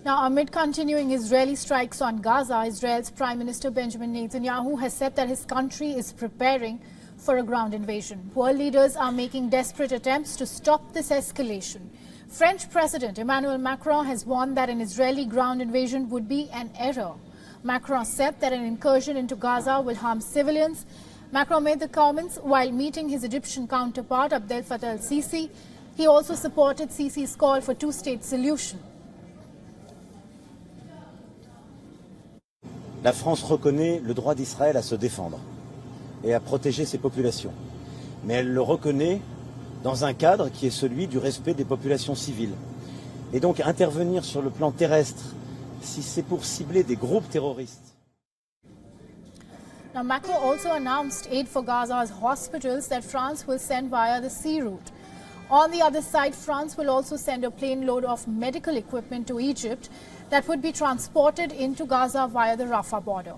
Now, amid continuing Israeli strikes on Gaza, Israel's Prime Minister Benjamin Netanyahu has said that his country is preparing for a ground invasion. World leaders are making desperate attempts to stop this escalation. French President Emmanuel Macron has warned that an Israeli ground invasion would be an error. Macron said that an incursion into Gaza will harm civilians. Macron made the comments while meeting his Egyptian counterpart Abdel Fattah el-Sisi. He also supported Sisi's call for two-state solution. La France reconnaît le droit d'Israël à se défendre et à protéger ses populations. Mais elle le reconnaît dans un cadre qui est celui du respect des populations civiles. Et donc intervenir sur le plan terrestre, si c'est pour cibler des groupes terroristes. Now, Macron also announced aid for Gaza's hospitals that France will send via the sea route. On the other side, France will also send a plane load of medical equipment to Egypt that would be transported into Gaza via the Rafah border.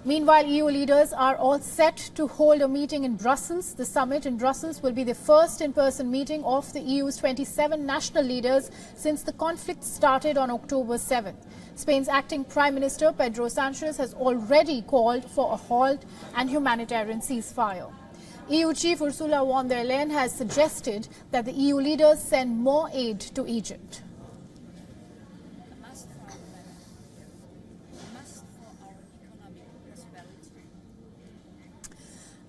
Meanwhile, EU leaders are all set to hold a meeting in Brussels. The summit in Brussels will be the first in-person meeting of the EU's 27 national leaders since the conflict started on October 7th. Spain's acting Prime Minister Pedro Sanchez has already called for a halt and humanitarian ceasefire. EU Chief Ursula von der Leyen has suggested that the EU leaders send more aid to Egypt.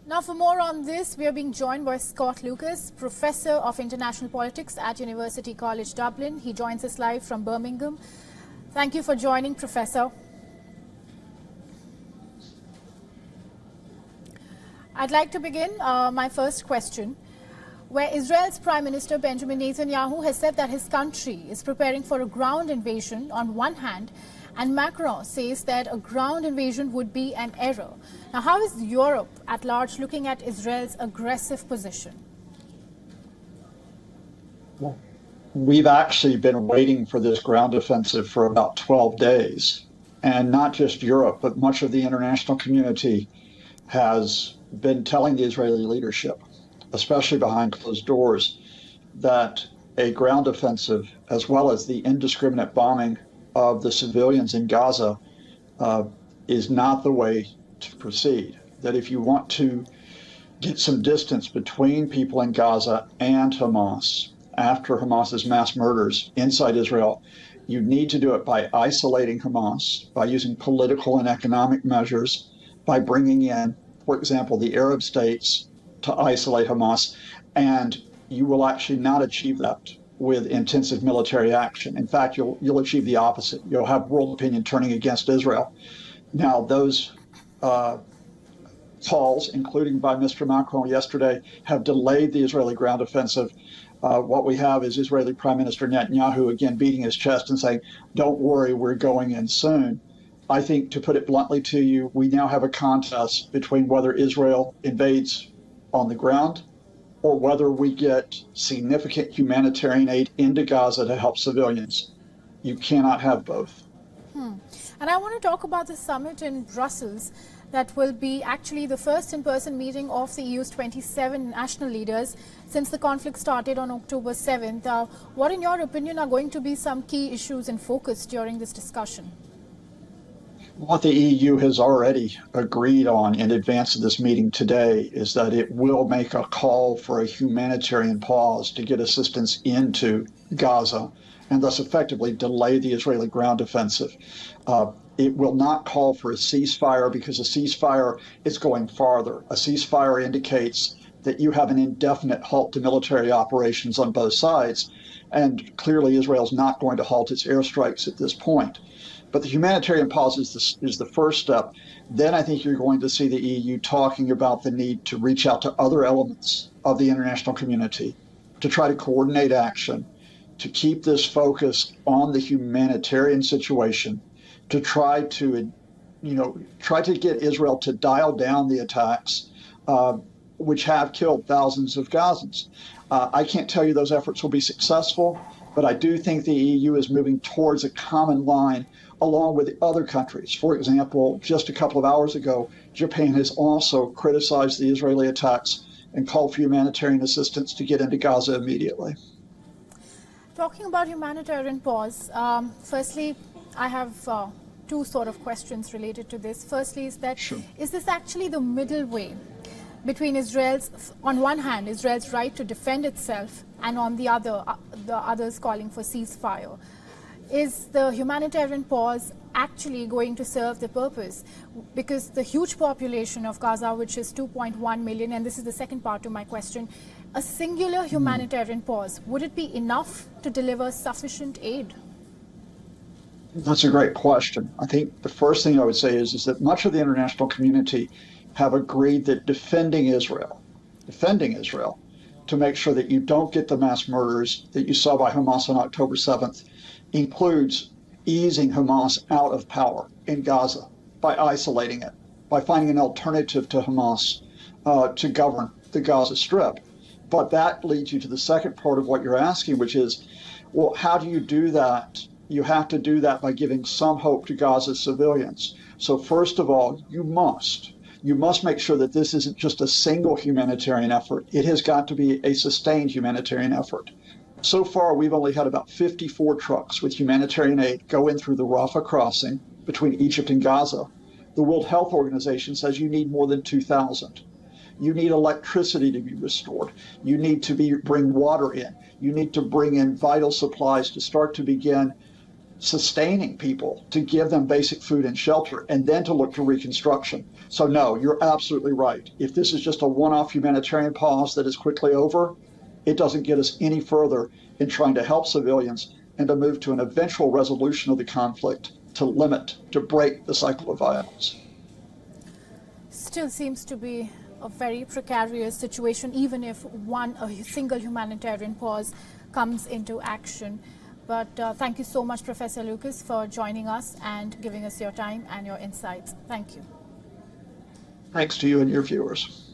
Now, for more on this, we are being joined by Scott Lucas, Professor of International Politics at University College Dublin. He joins us live from Birmingham. Thank you for joining, Professor. I'd like to begin my first question, where Israel's Prime Minister Benjamin Netanyahu has said that his country is preparing for a ground invasion on one hand, and Macron says that a ground invasion would be an error. Now, how is Europe at large looking at Israel's aggressive position? Well, we've actually been waiting for this ground offensive for about 12 days. And not just Europe, but much of the international community has been telling the Israeli leadership, especially behind closed doors, that a ground offensive, as well as the indiscriminate bombing of the civilians in Gaza, is not the way to proceed. That if you want to get some distance between people in Gaza and Hamas after Hamas's mass murders inside Israel, you need to do it by isolating Hamas, by using political and economic measures, by bringing in, for example, the Arab states to isolate Hamas, and you will actually not achieve that with intensive military action. In fact, you'll achieve the opposite. You'll have world opinion turning against Israel. Now, those calls, including by Mr. Macron yesterday, have delayed the Israeli ground offensive. What we have is Israeli Prime Minister Netanyahu again beating his chest and saying, don't worry, we're going in soon. I think, to put it bluntly to you, we now have a contest between whether Israel invades on the ground or whether we get significant humanitarian aid into Gaza to help civilians. You cannot have both. And I want to talk about the summit in Brussels that will be actually the first in-person meeting of the EU's 27 national leaders since the conflict started on October 7th. What, in your opinion, are going to be some key issues in focus during this discussion? What the EU has already agreed on in advance of this meeting today is that it will make a call for a humanitarian pause to get assistance into Gaza and thus effectively delay the Israeli ground offensive. It will not call for a ceasefire because a ceasefire is going farther. A ceasefire indicates that you have an indefinite halt to military operations on both sides, and clearly Israel is not going to halt its airstrikes at this point. But the humanitarian pause is the first step. Then I think you're going to see the EU talking about the need to reach out to other elements of the international community to try to coordinate action, to keep this focused on the humanitarian situation, to try to get Israel to dial down the attacks, which have killed thousands of Gazans. I can't tell you those efforts will be successful, but I do think the EU is moving towards a common line along with other countries. For example, just a couple of hours ago, Japan has also criticized the Israeli attacks and called for humanitarian assistance to get into Gaza immediately. Talking about humanitarian pause, firstly, I have two sort of questions related to this. Firstly, is that is this actually the middle way between on one hand, Israel's right to defend itself, and on the other, the others calling for ceasefire? Is the humanitarian pause actually going to serve the purpose? Because the huge population of Gaza, which is 2.1 million, and this is the second part to my question, a singular humanitarian pause, would it be enough to deliver sufficient aid? That's a great question. I think the first thing I would say is that much of the international community have agreed that defending Israel to make sure that you don't get the mass murders that you saw by Hamas on October 7th includes easing Hamas out of power in Gaza by isolating it, by finding an alternative to Hamas to govern the Gaza Strip. But that leads you to the second part of what you're asking, which is, well, how do you do that? You have to do that by giving some hope to Gaza's civilians. So first of all, you must make sure that this isn't just a single humanitarian effort. It has got to be a sustained humanitarian effort. So far, we've only had about 54 trucks with humanitarian aid go in through the Rafah crossing between Egypt and Gaza. The World Health Organization says you need more than 2,000. You need electricity to be restored. You need to bring water in. You need to bring in vital supplies to start to begin sustaining people, to give them basic food and shelter, and then to look to reconstruction. So no, you're absolutely right. If this is just a one-off humanitarian pause that is quickly over, it doesn't get us any further in trying to help civilians and to move to an eventual resolution of the conflict, to break the cycle of violence. Still seems to be a very precarious situation, even if a single humanitarian pause comes into action. But thank you so much, Professor Lucas, for joining us and giving us your time and your insights. Thank you. Thanks to you and your viewers.